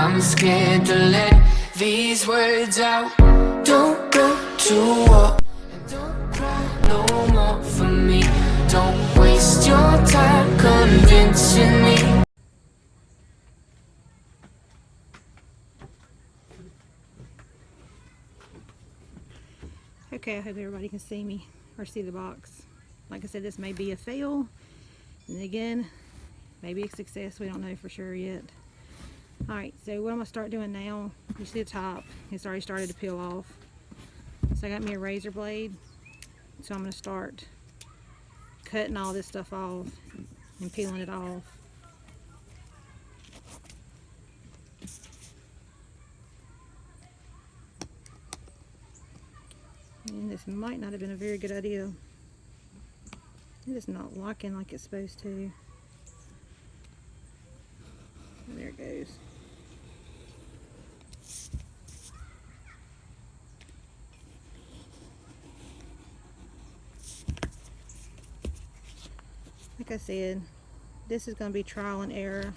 I'm scared to let these words out. Don't go to war, don't cry no more for me. Don't waste your time convincing me. Okay, I hope everybody can see me or see the box. Like I said, this may be a fail, and again, maybe a success. We don't know for sure yet. Alright, so what I'm going to start doing now, you see the top, it's already started to peel off. So I got me a razor blade, so I'm going to start cutting all this stuff off and peeling it off. And this might not have been a very good idea. It is not locking like it's supposed to. And there it goes. Like I said, this is going to be trial and error.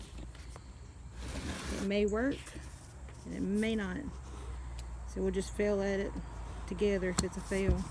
It may work and it may not. So we'll just fail at it together if it's a fail.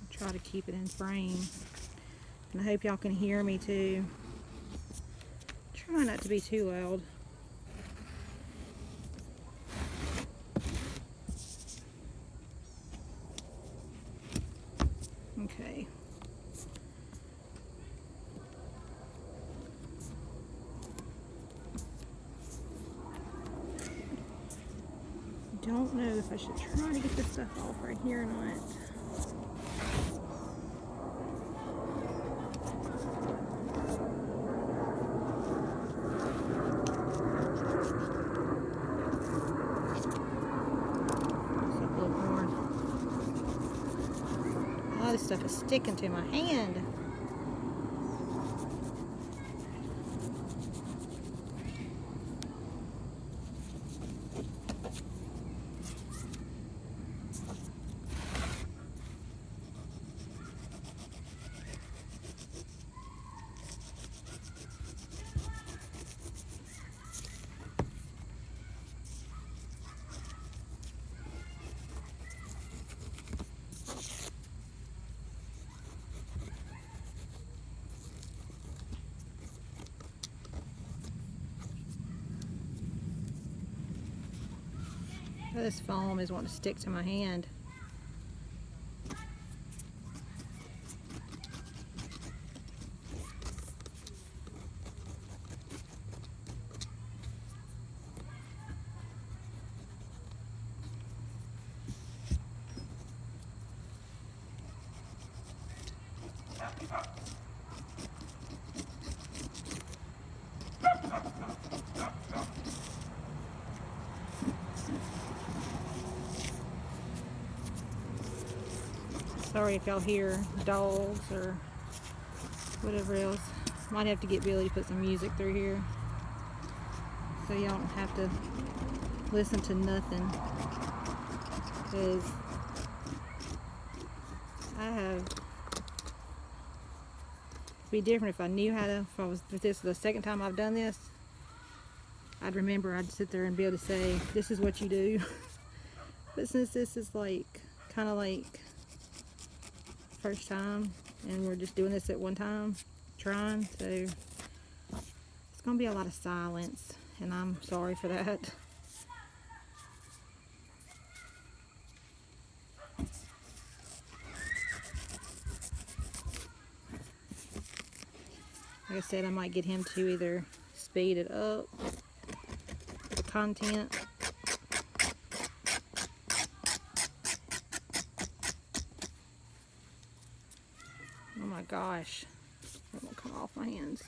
Try to keep it in frame, and I hope y'all can hear me too. Try not to be too loud. Okay. Don't know if I should try to get this stuff off right here or not. Oh, this stuff is sticking to my hand. This foam is wanting to stick to my hand. Sorry if y'all hear dogs or whatever else. Might have to get Billy to put some music through here so y'all don't have to listen to nothing. Because it'd be different if I knew how to, if this was the second time I've done this, I'd remember, I'd sit there and be able to say, this is what you do. But since this is like, kind of like first time, and we're just doing this at one time, trying, so it's gonna be a lot of silence, and I'm sorry for that. Like I said, I might get him to either speed it up content. Oh my gosh, it won't come off my hands.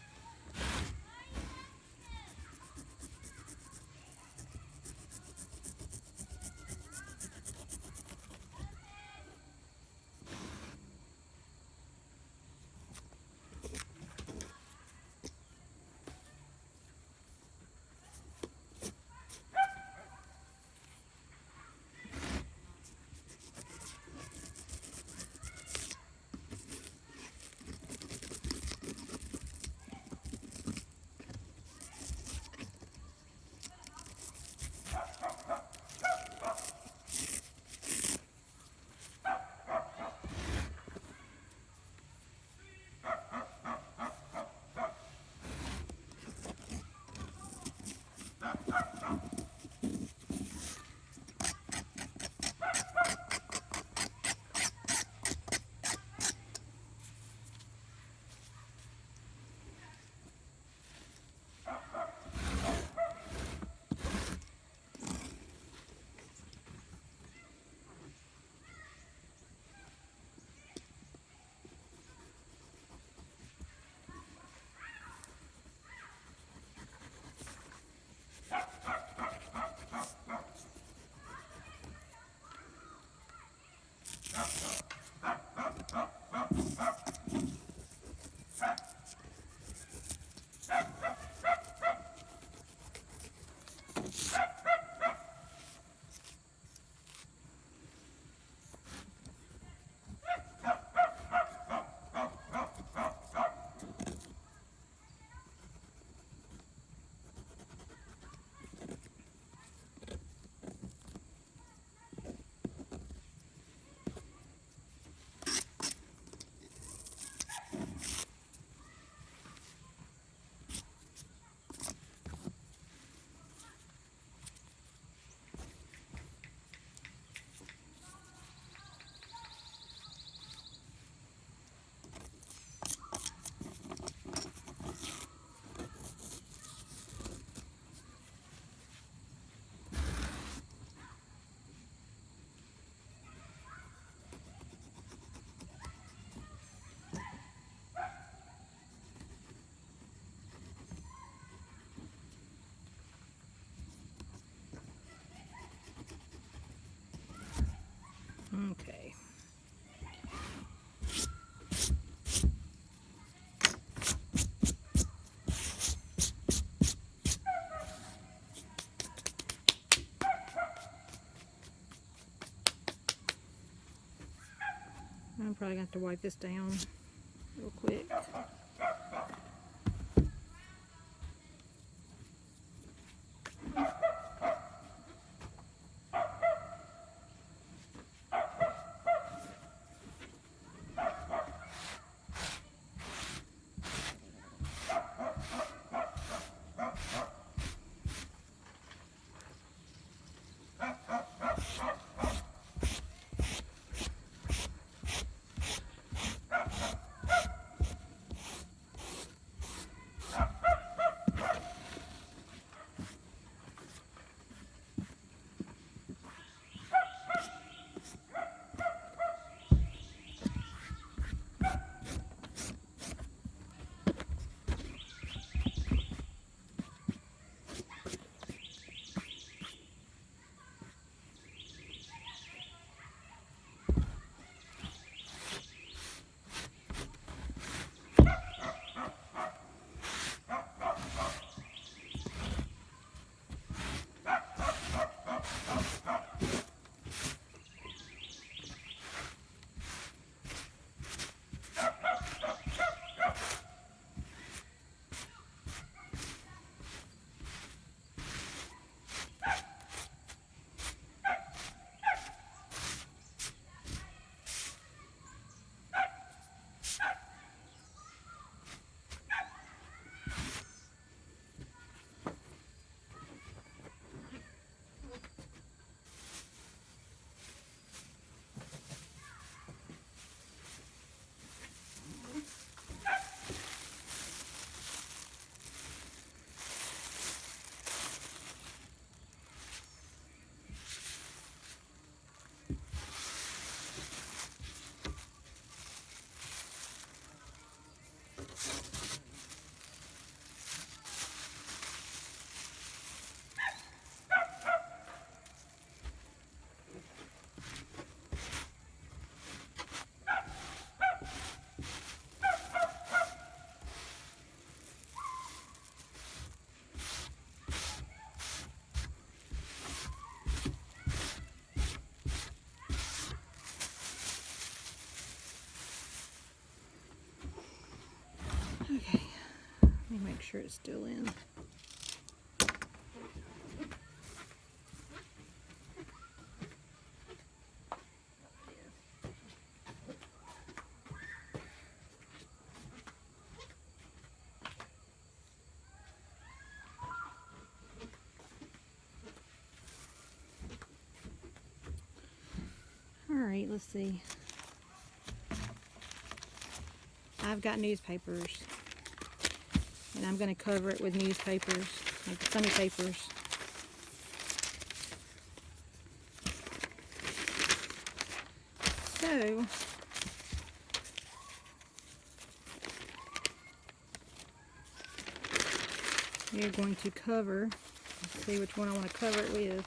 Okay. I'm probably going to have to wipe this down real quick. sure it's still in. Alright, let's see. I've got newspapers, and I'm going to cover it with newspapers, like sunny papers. So, we're going to cover, let's see which one I want to cover it with.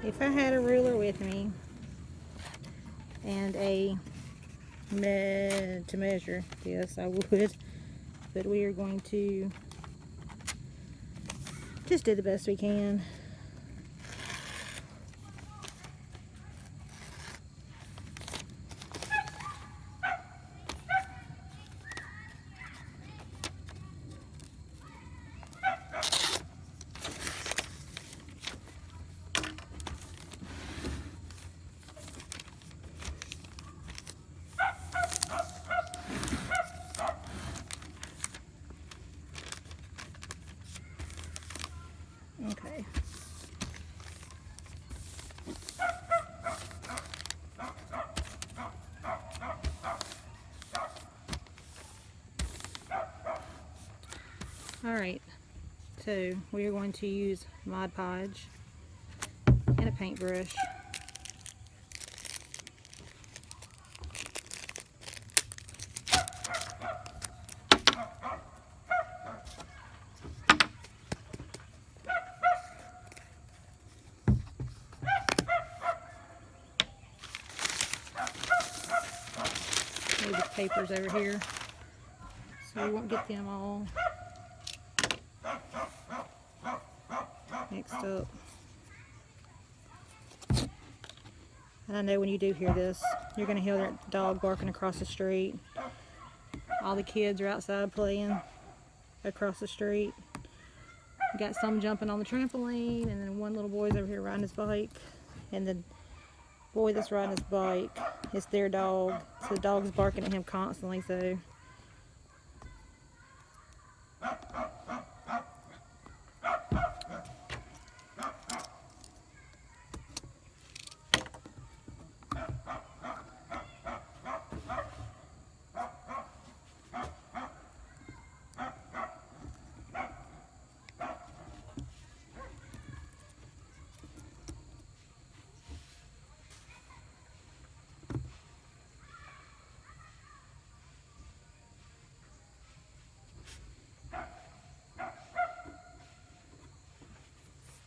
If I had a ruler with me and to measure, yes, I would. But we are going to just do the best we can. Okay. Alright, so we are going to use Mod Podge and a paintbrush. Move the papers over here so we won't get them all mixed up. And I know when you do hear this, you're going to hear that dog barking across the street. All the kids are outside playing across the street. You got some jumping on the trampoline, and then one little boy's over here riding his bike. And the boy that's riding his bike is their dog. So the dog's barking at him constantly, so.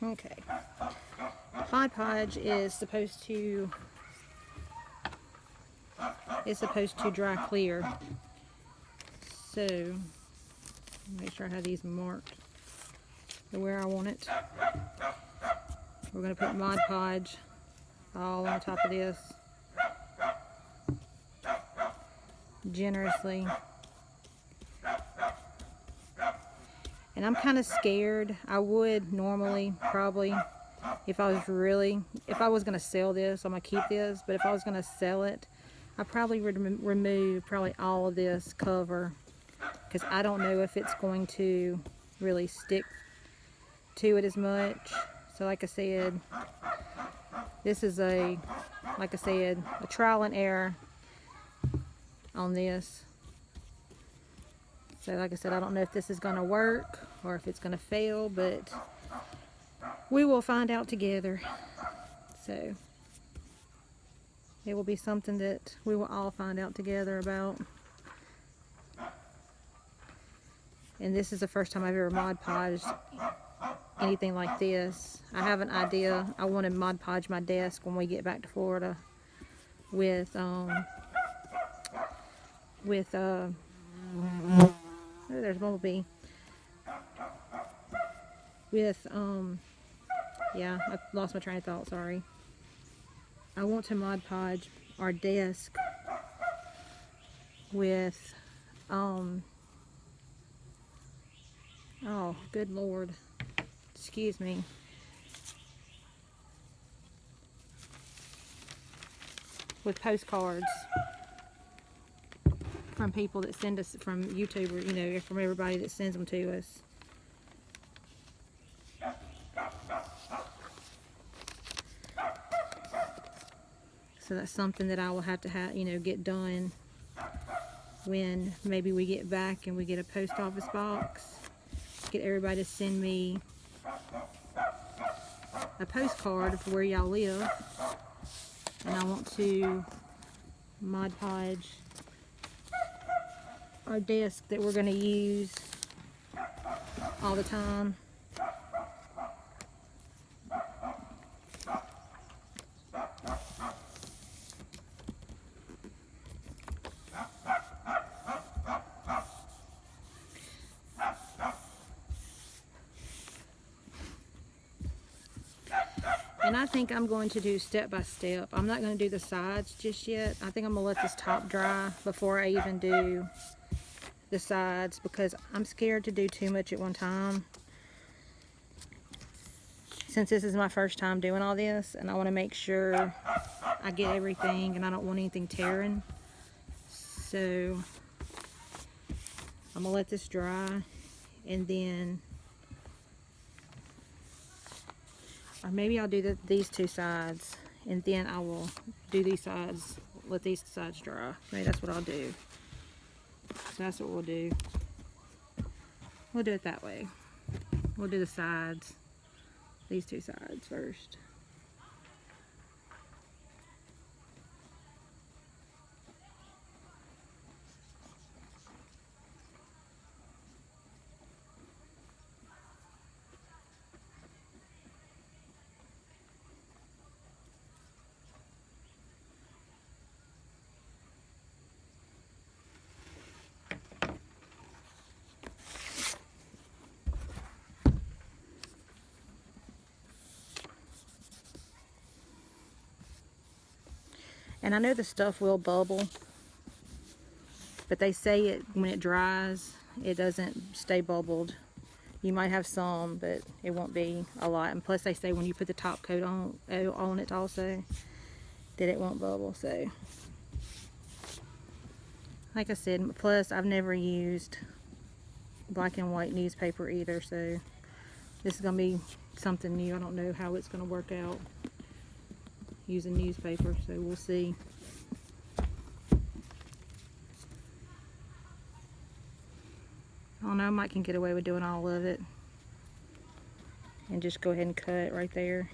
Okay. Podge is supposed to dry clear. So make sure I have these marked to where I want it. We're going to put Mod Podge all on top of this generously. And I'm kind of scared. I would normally probably, if I was going to sell this, I'm going to keep this, but if I was going to sell it, I probably would remove probably all of this cover, because I don't know if it's going to really stick to it as much. So like I said, this is like I said, a trial and error on this. So like I said, I don't know if this is going to work or if it's going to fail, but we will find out together. So it will be something that we will all find out together about. And this is the first time I've ever Mod Podged anything like this. I have an idea. I want to Mod Podge my desk when we get back to Florida with oh, there's Bumblebee. With yeah, I lost my train of thought, sorry. I want to Mod Podge our desk with oh, good Lord, excuse me, with postcards from people that send us, from YouTubers, you know, from everybody that sends them to us. So that's something that I will have to you know, get done when maybe we get back and we get a post office box. Get everybody to send me a postcard of where y'all live, and I want to Mod Podge our desk that we're going to use all the time. And I think I'm going to do step by step. I'm not going to do the sides just yet. I think I'm going to let this top dry before I even do the sides, because I'm scared to do too much at one time, since this is my first time doing all this, and I want to make sure I get everything, and I don't want anything tearing. So I'm going to let this dry, and then, or maybe I'll do these two sides, and then I will do these sides, let these sides dry. Maybe that's what I'll do. So that's what we'll do. We'll do it that way. We'll do the sides, these two sides first. And I know the stuff will bubble, but they say it when it dries, it doesn't stay bubbled. You might have some, but it won't be a lot. And plus they say when you put the top coat on it also, that it won't bubble. So like I said, plus I've never used black and white newspaper either, so this is gonna be something new. I don't know how it's gonna work out using newspaper, so we'll see. I don't know, I might can get away with doing all of it and just go ahead and cut right there.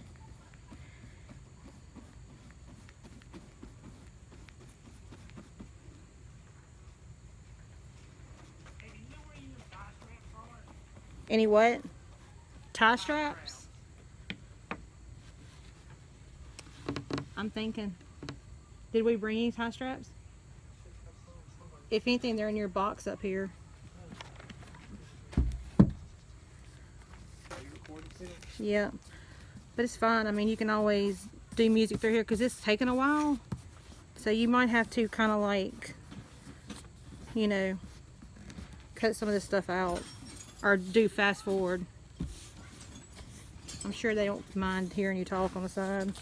Any what? Tie straps? I'm thinking. Did we bring any tie straps? If anything, they're in your box up here. Yeah, but it's fine. I mean, you can always do music through here because it's taking a while. So you might have to kind of like, you know, cut some of this stuff out or do fast forward. I'm sure they don't mind hearing you talk on the side.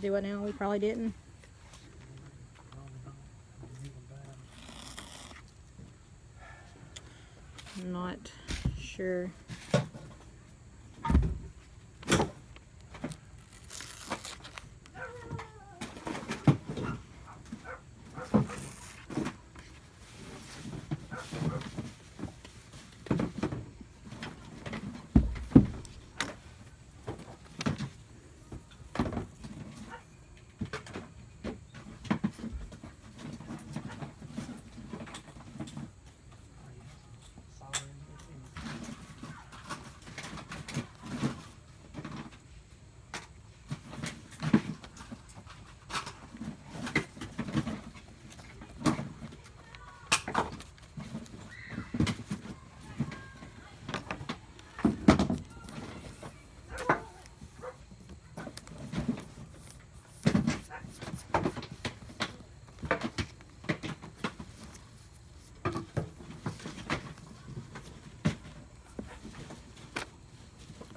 Do it now? We probably didn't. I'm not sure.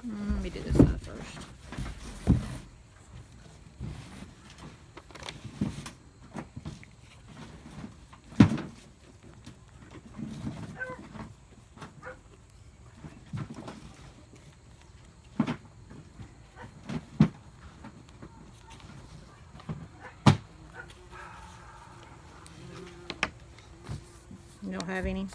Let me do this side first. You don't have any?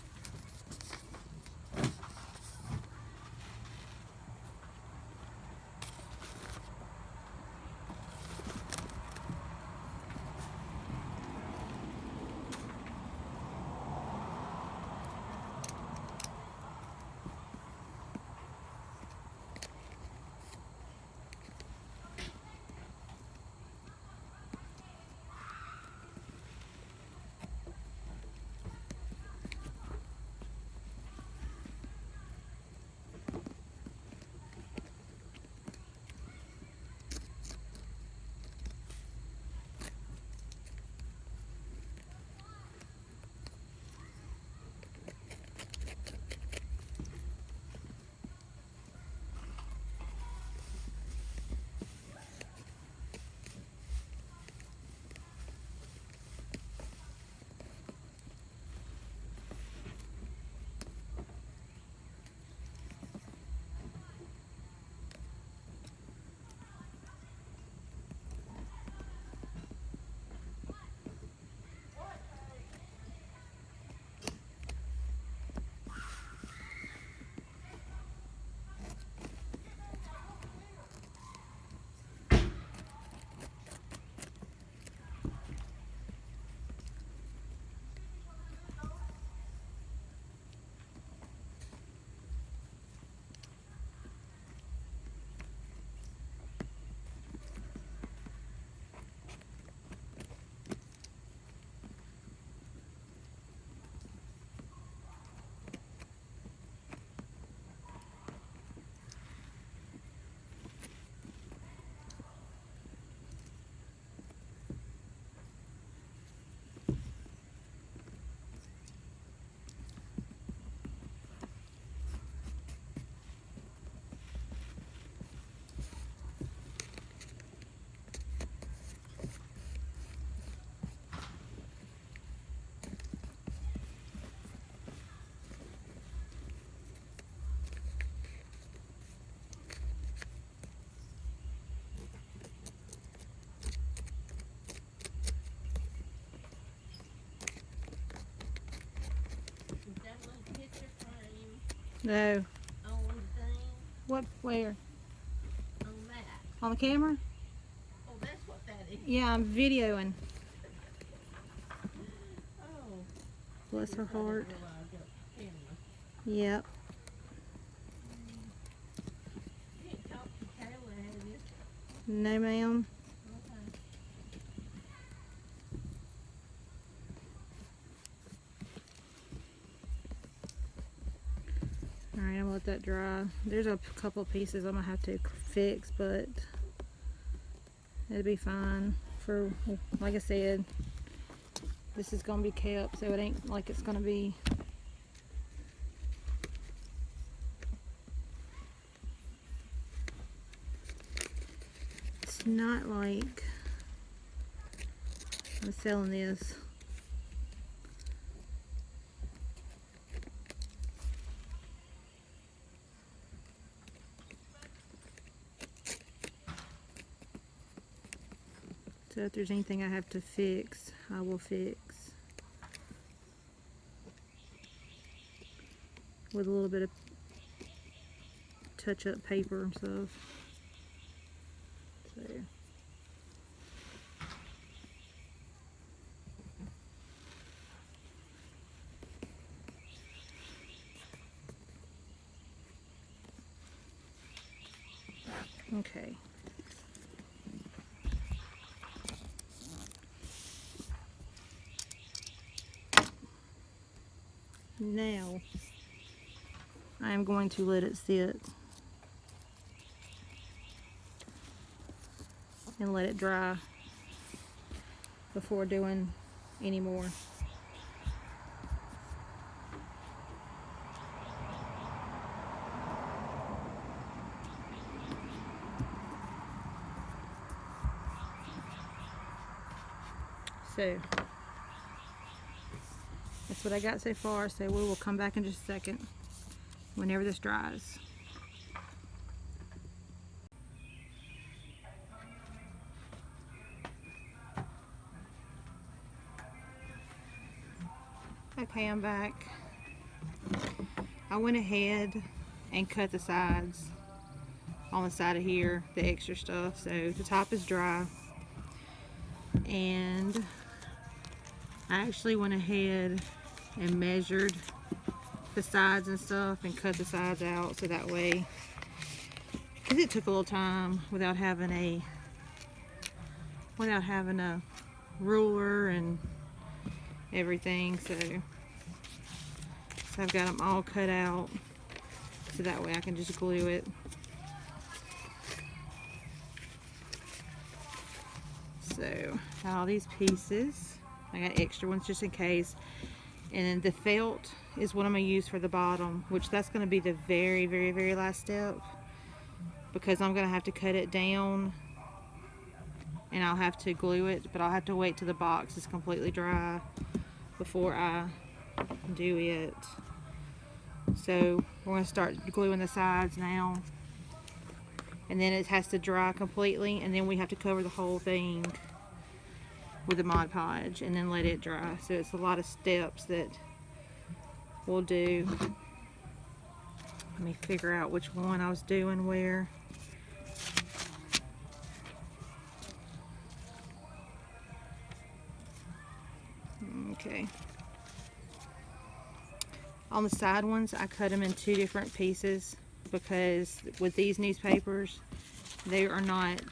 No. On the thing, What? Where? on that. On the camera? Oh, that's what that is. Yeah, I'm videoing. Oh. Bless her I didn't heart. realize that camera. Yep. You didn't talk to Kayla, have you? No, ma'am. Okay. Alright, I'm gonna let that dry. There's a couple pieces I'm gonna have to fix, but it'll be fine. For, like I said, this is gonna be kept, so it ain't like it's gonna be. It's not like I'm selling this. So if there's anything I have to fix, I will fix. With a little bit of touch-up paper and stuff. So. Okay. Now, I am going to let it sit and let it dry before doing any more. So, that's what I got so far, so we will come back in just a second whenever this dries. Okay, I'm back. I went ahead and cut the sides on the side of here, the extra stuff, so the top is dry. And I actually went ahead and measured the sides and stuff and cut the sides out, so that way, because it took a little time without having a ruler and everything, so I've got them all cut out so that way I can just glue it. So all these pieces, I got extra ones just in case. And then the felt is what I'm going to use for the bottom, which that's going to be the very, very, very last step, because I'm going to have to cut it down and I'll have to glue it, but I'll have to wait till the box is completely dry before I do it. So we're going to start gluing the sides now, and then it has to dry completely, and then we have to cover the whole thing with the Mod Podge and then let it dry. So it's a lot of steps that we'll do. Let me figure out which one I was doing where. Okay. On the side ones, I cut them in two different pieces because with these newspapers, they are not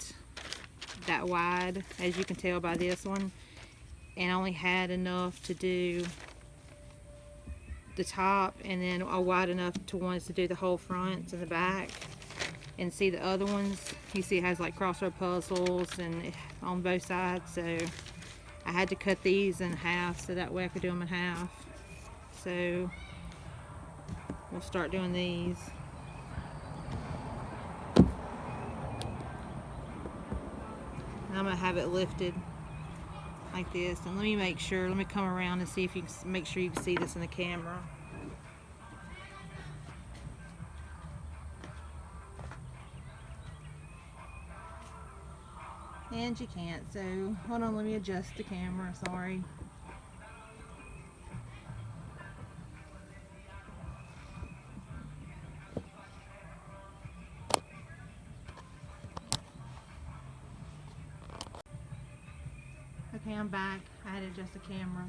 that wide, as you can tell by this one, and I only had enough to do the top, and then a wide enough to want to do the whole front and the back. And see the other ones, you see it has like crossroad puzzles and on both sides, so I had to cut these in half so that way I could do them in half. So we'll start doing these. And I'm gonna have it lifted like this, and let me make sure, let me come around and see if you can make sure you can see this in the camera. And you can't, so hold on, let me adjust the camera, sorry. I'm back. I had to adjust the camera.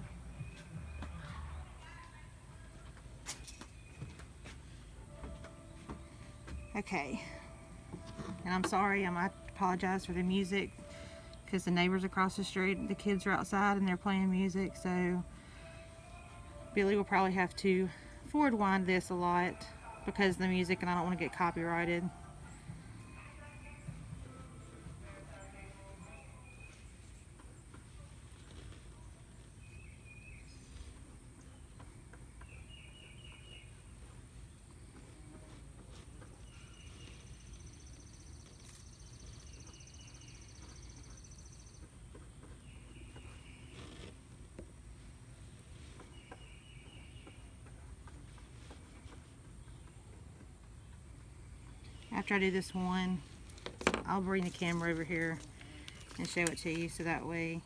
Okay. And I'm sorry, I apologize for the music because the neighbors across the street, the kids are outside and they're playing music, so Billy will probably have to forward wind this a lot because of the music and I don't want to get copyrighted. After I do this one, I'll bring the camera over here and show it to you so that way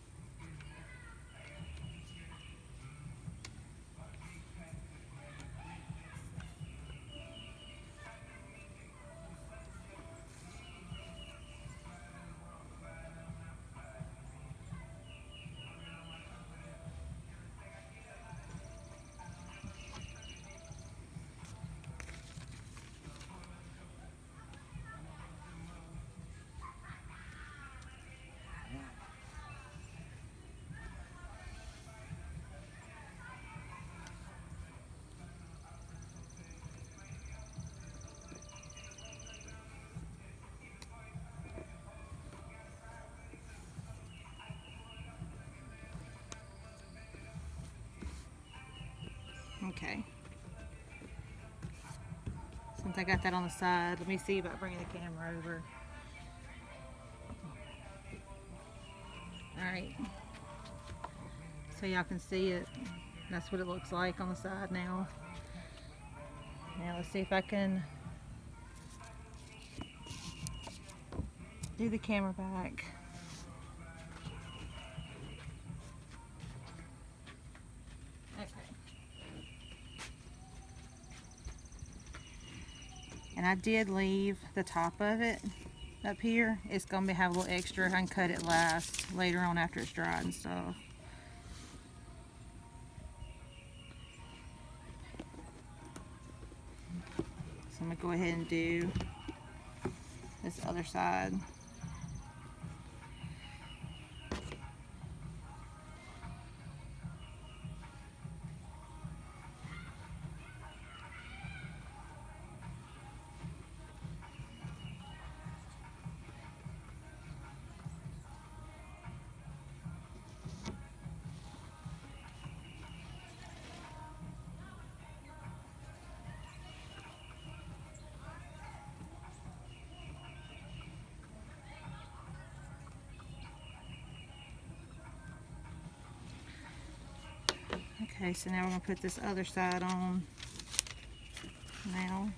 okay. Since I got that on the side, let me see about bringing the camera over. Alright. So y'all can see it. That's what it looks like on the side now. Now let's see if I can do the camera back. And I did leave the top of it up here. It's going to have a little extra. I can cut it later on after it's dried and stuff. So I'm going to go ahead and do this other side. Okay, so now we're going to put this other side on now.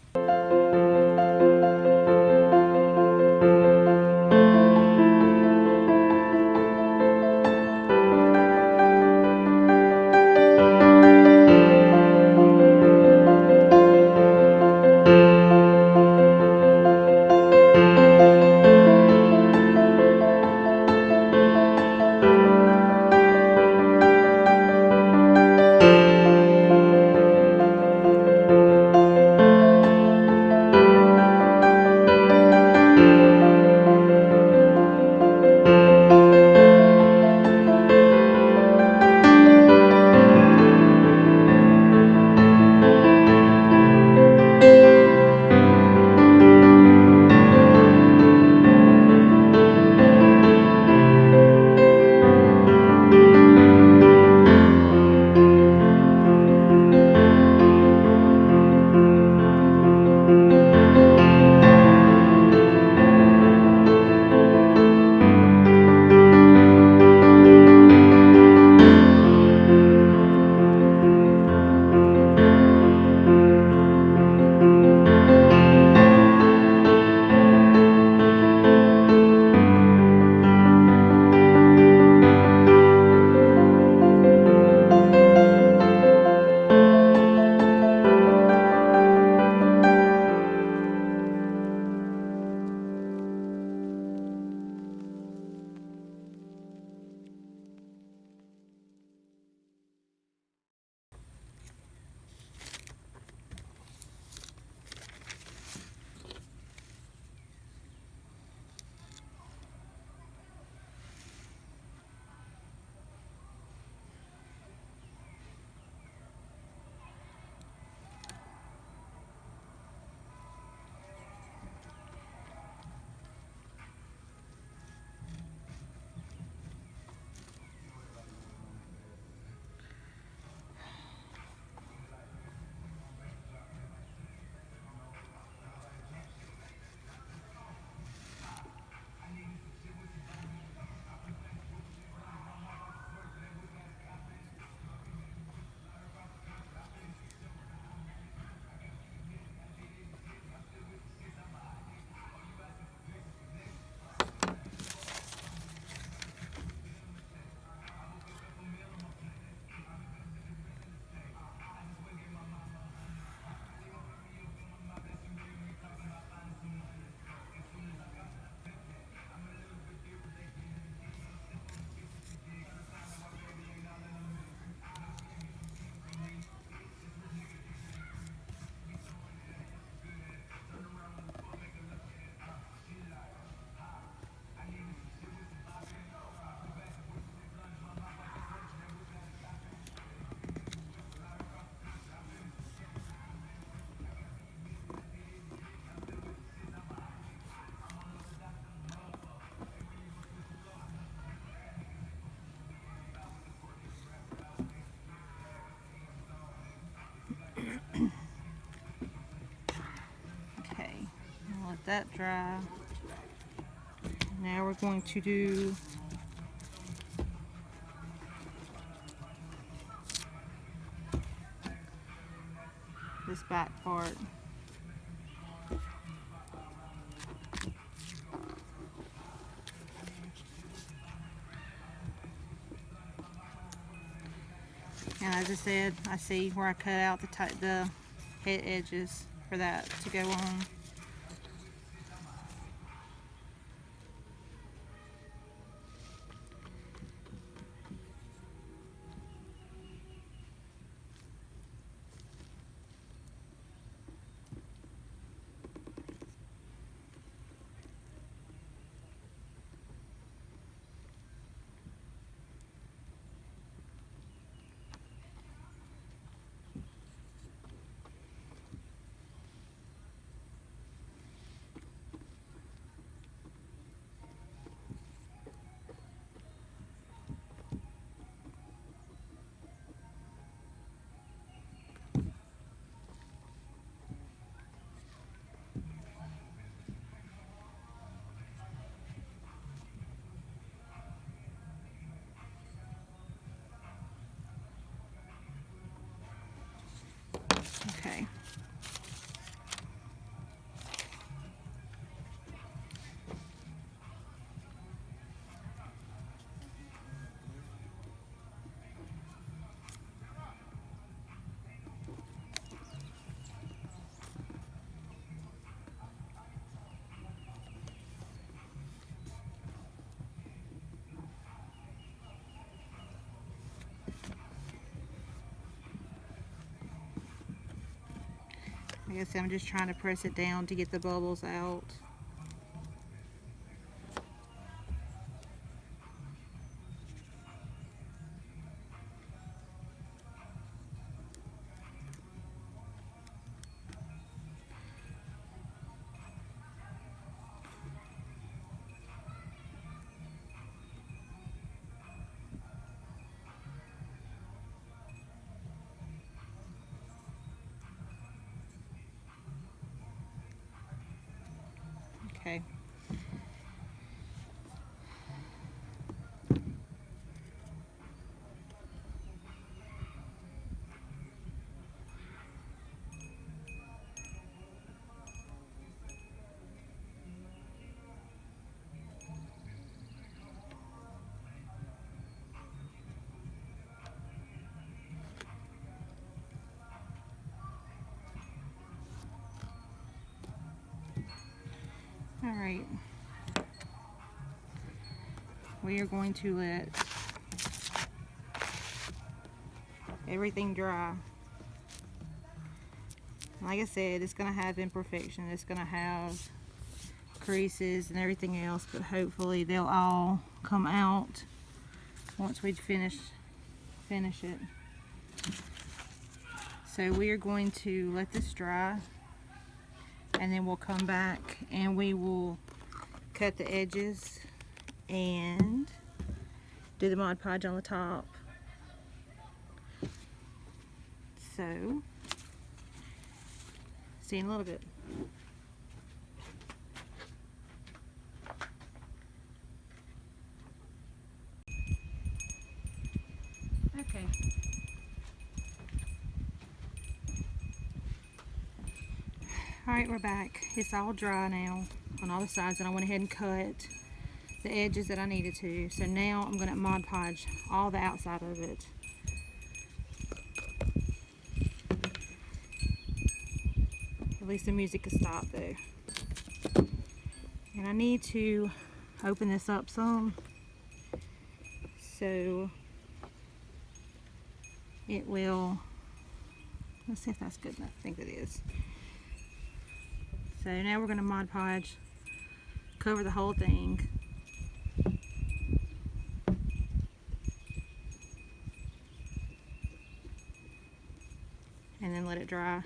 Let that dry. Now we're going to do this back part. And as I said, I see where I cut out the head edges for that to go on. Okay. Like I said, I'm just trying to press it down to get the bubbles out. Okay. All right. We are going to let everything dry. Like I said, it's going to have imperfection. It's going to have creases and everything else, but hopefully they'll all come out once we finish it. So we are going to let this dry, and then we'll come back and we will cut the edges and do the Mod Podge on the top. So, see you in a little bit. Okay. Alright, we're back. It's all dry now on all the sides, and I went ahead and cut the edges that I needed to. So now I'm going to Mod Podge all the outside of it. At least the music has stopped though. And I need to open this up some so it will, let's see if that's good enough. I think it is. So now we're going to Mod Podge, cover the whole thing. And then let it dry.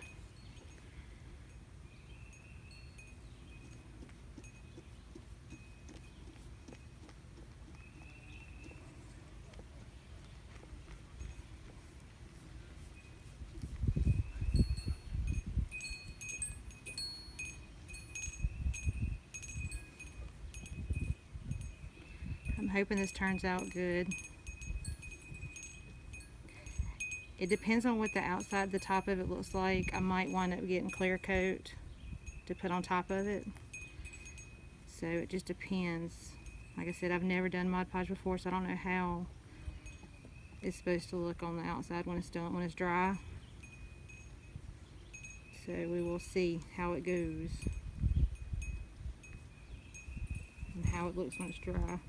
I'm hoping this turns out good. It depends on what the outside, the top of it looks like. I might wind up getting clear coat to put on top of it. So it just depends. Like I said, I've never done Mod Podge before, so I don't know how it's supposed to look on the outside when it's done, when it's dry. So we will see how it goes and how it looks when it's dry.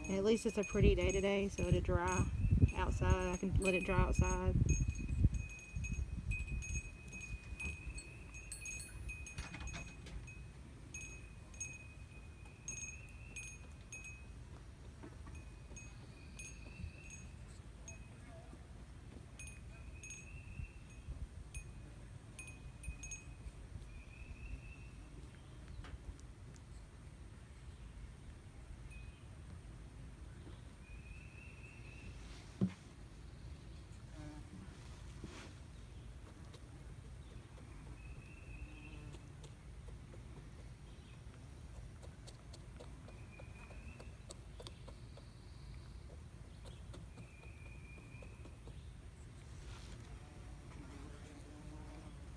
And at least it's a pretty day today, so it'll dry outside. I can let it dry outside.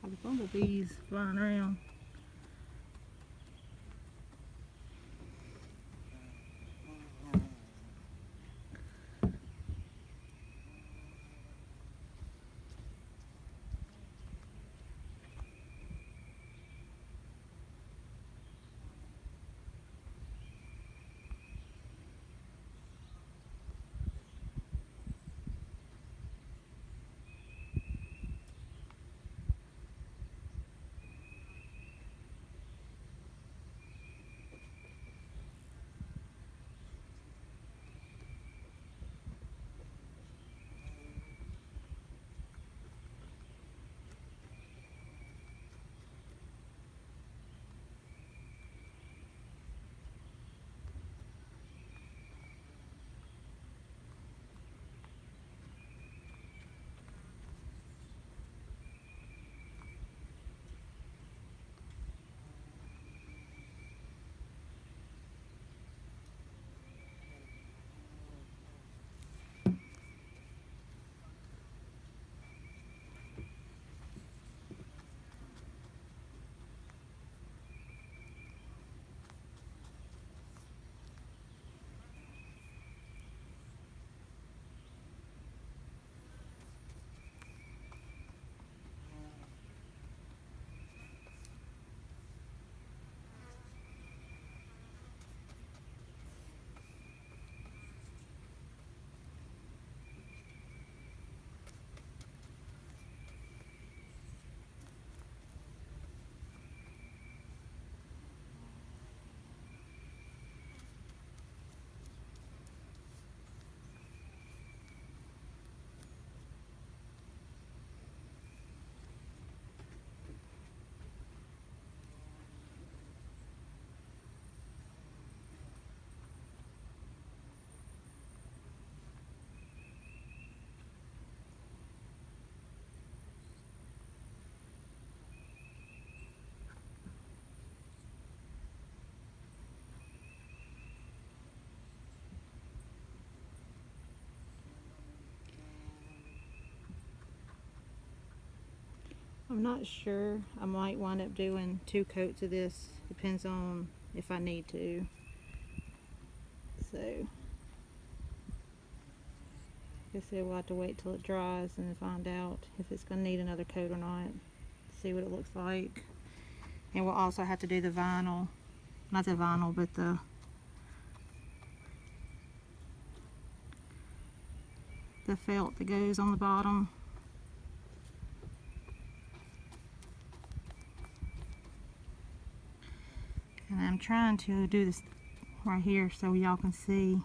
The bumblebees flying around. I'm not sure. I might wind up doing 2 coats of this. Depends on if I need to. So, like I said, we'll have to wait till it dries and find out if it's going to need another coat or not. See what it looks like. And we'll also have to do the vinyl, not the vinyl, but the felt that goes on the bottom. And I'm trying to do this right here so y'all can see.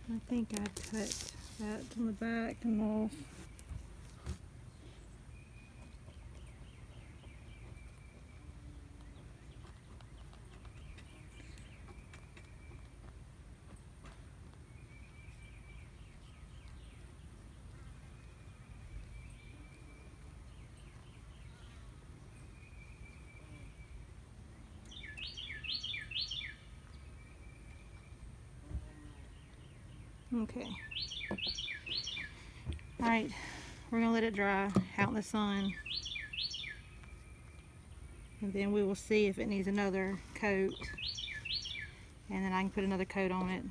I think I cut that on the back enough. Okay. Alright, we're going to let it dry out in the sun. And then we will see if it needs another coat. And then I can put another coat on it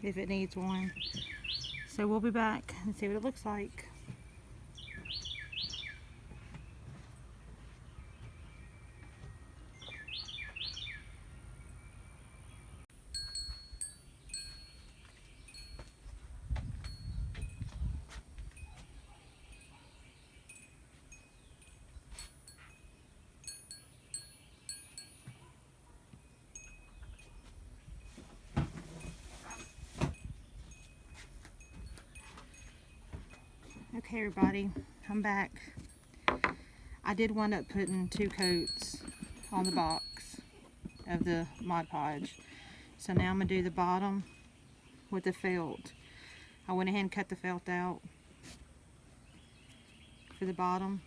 if it needs one. So we'll be back and see what it looks like. Okay everybody, I'm back. I did wind up putting 2 coats on the box of the Mod Podge. So now I'm going to do the bottom with the felt. I went ahead and cut the felt out for the bottom.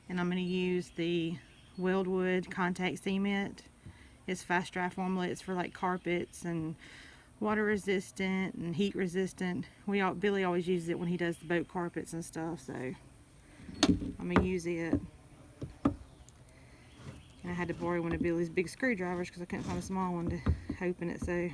And I'm going to use the Weldwood contact cement. It's fast dry formula. It's for like carpets and water resistant and heat resistant. Billy always uses it when he does the boat carpets and stuff, so I'm gonna use it. And I had to borrow one of Billy's big screwdrivers because I couldn't find a small one to open it. So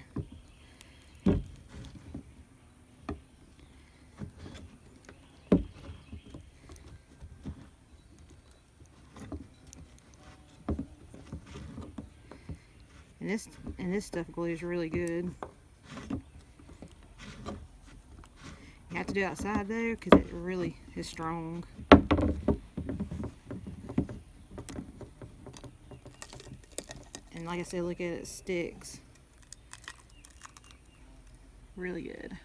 and this stuff glues really good. You have to do it outside though, because it really is strong. And like I said, look at it, it sticks. Really good.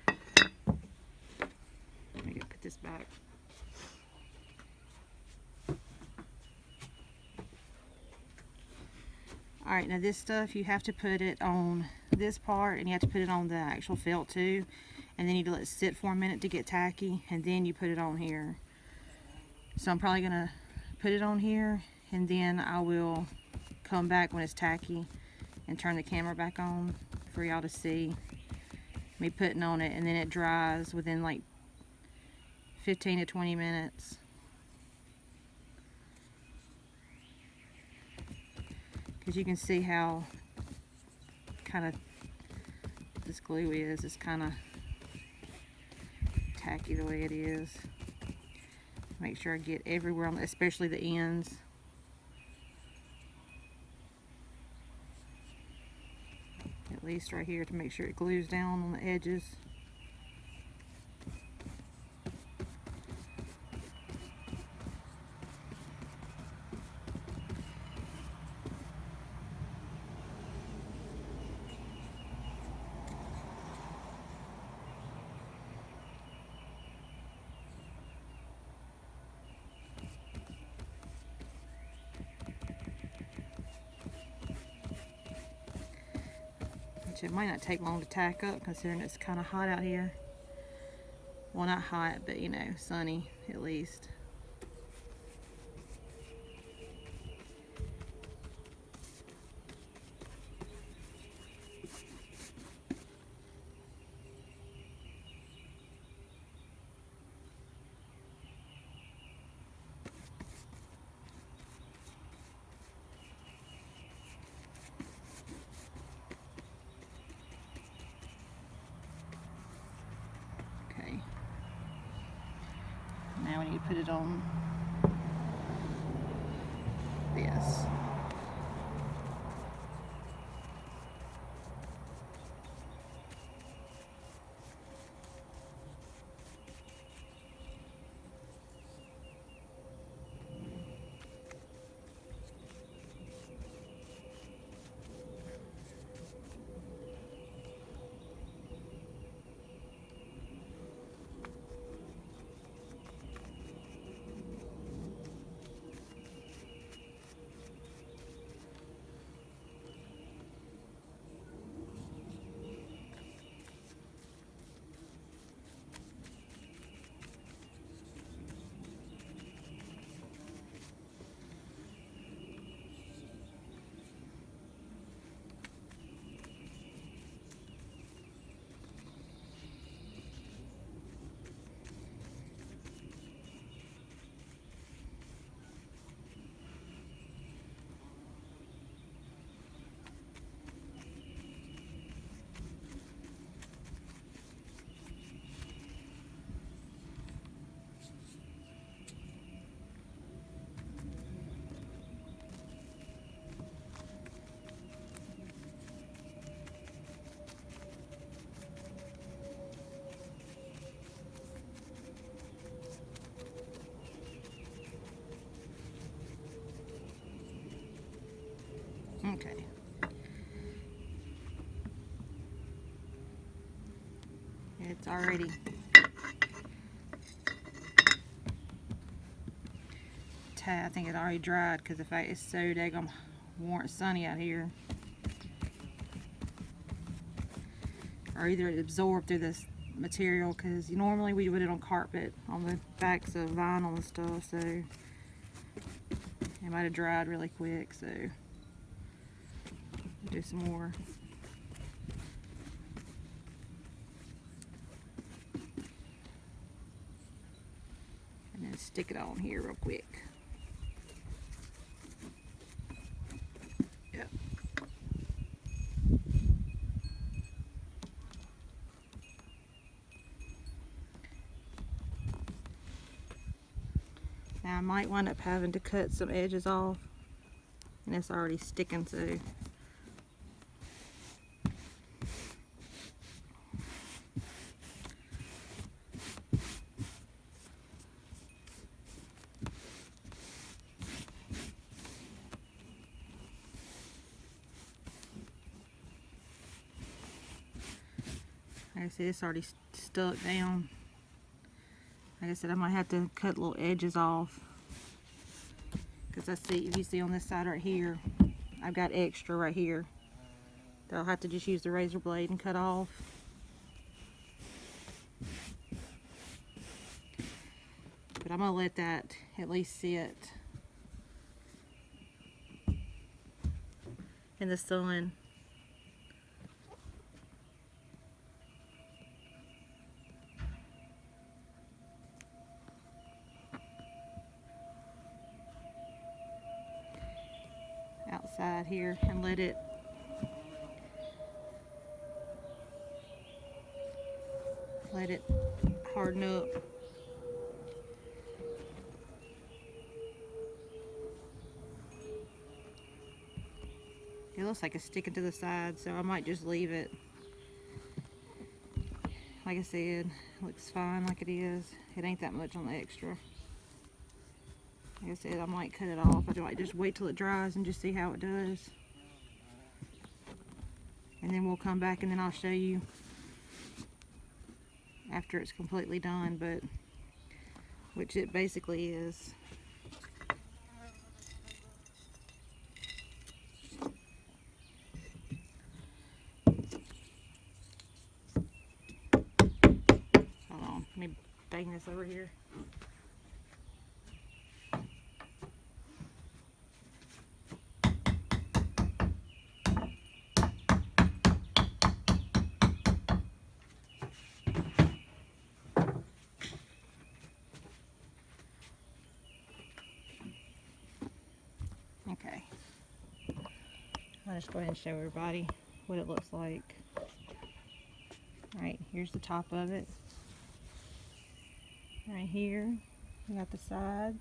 Let me put this back. Alright, now this stuff, you have to put it on this part, and you have to put it on the actual felt too. And then you need to let it sit for a minute to get tacky, and then you put it on here. So I'm probably going to put it on here, and then I will come back when it's tacky and turn the camera back on for y'all to see me putting on it, and then it dries within like 15 to 20 minutes. Because you can see how kind of this glue is. It's kind of tacky the way it is. Make sure I get everywhere on, especially the ends. At least right here to make sure it glues down on the edges. which it might not take long to tack up considering it's kind of hot out here. Well, not hot, but you know, sunny at least. Okay. Now we need to put it on this. Okay. It's already I think it already dried because the fact it's so daggum warm, sunny out here. Or either it absorbed through this material, because normally we put it on carpet on the backs of vinyl and stuff, so it might have dried really quick. So do some more. And then stick it on here real quick. Yep. Now I might wind up having to cut some edges off, and it's already sticking, so like I said, it's already stuck down. Like I said, I might have to cut little edges off, because I see, if you see on this side right here, I've got extra right here that I'll have to just use the razor blade and cut off. But I'm gonna let that at least sit in the sun. Outside here, and let it harden up. It looks like it's sticking to the side, so I might just leave it. Like I said, it looks fine like it is. It ain't that much on the extra. Like I said, I might cut it off. I might just wait till it dries and just see how it does. And then we'll come back and then I'll show you after it's completely done, but which it basically is. hang this over here. Okay. I'll just go ahead and show everybody what it looks like. Alright, here's the top of it. Right here, we got the side.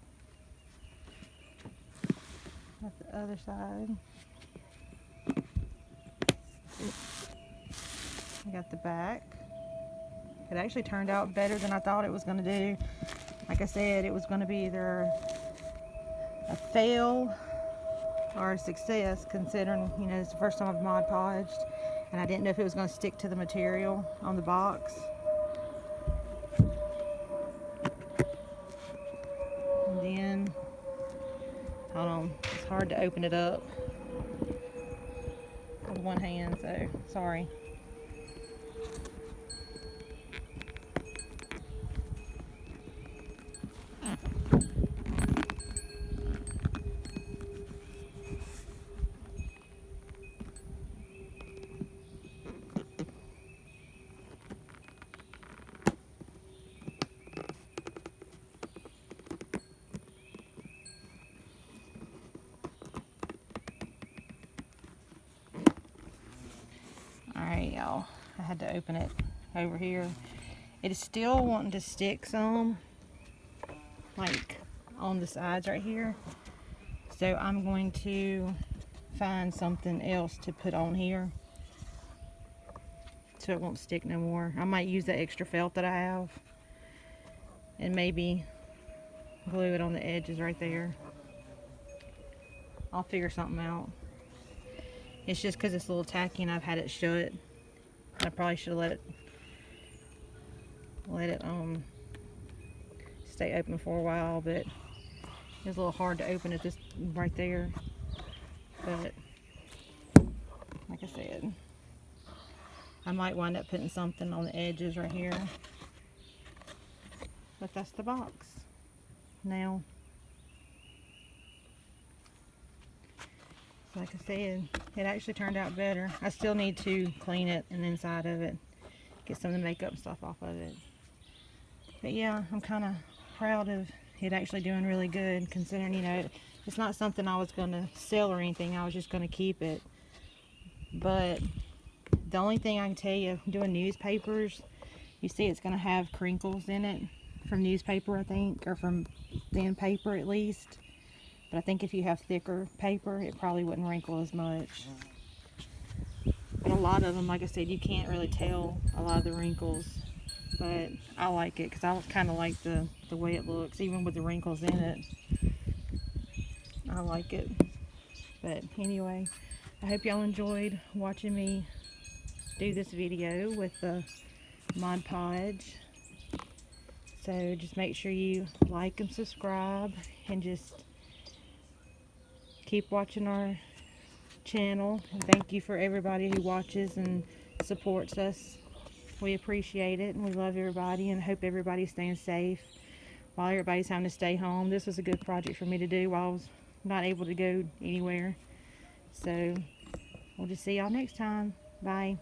Got the other side. We got the back. It actually turned out better than I thought it was going to do. Like I said, it was going to be either a fail or a success, considering, you know, it's the first time I've Mod Podged, and I didn't know if it was going to stick to the material on the box. And then, hold on, it's hard to open it up with one hand, so sorry. Alright, y'all, I had to open it over here. It is still wanting to stick some, like on the sides right here. So I'm going to find something else to put on here so it won't stick no more. I might use the extra felt that I have and maybe glue it on the edges right there. I'll figure something out. It's just because it's a little tacky and I've had it shut. I probably should have let it stay open for a while, but it's a little hard to open it just right there. But like I said, I might wind up putting something on the edges right here. But that's the box now. So like I said, it actually turned out better. I still need to clean it and the inside of it, get some of the makeup stuff off of it. But yeah, I'm kind of proud of it actually doing really good, considering, you know, it's not something I was going to sell or anything. I was just going to keep it. But the only thing I can tell you, doing newspapers, you see it's going to have crinkles in it from newspaper, I think, or from thin paper at least. But I think if you have thicker paper, it probably wouldn't wrinkle as much. But a lot of them, like I said, you can't really tell a lot of the wrinkles. But I like it because I kind of like the way it looks, even with the wrinkles in it. I like it. But anyway, I hope y'all enjoyed watching me do this video with the Mod Podge. So just make sure you like and subscribe, and just keep watching our channel. And thank you for everybody who watches and supports us. We appreciate it, and we love everybody, and hope everybody's staying safe while everybody's having to stay home. This was a good project for me to do while I was not able to go anywhere. So we'll just see y'all next time. Bye.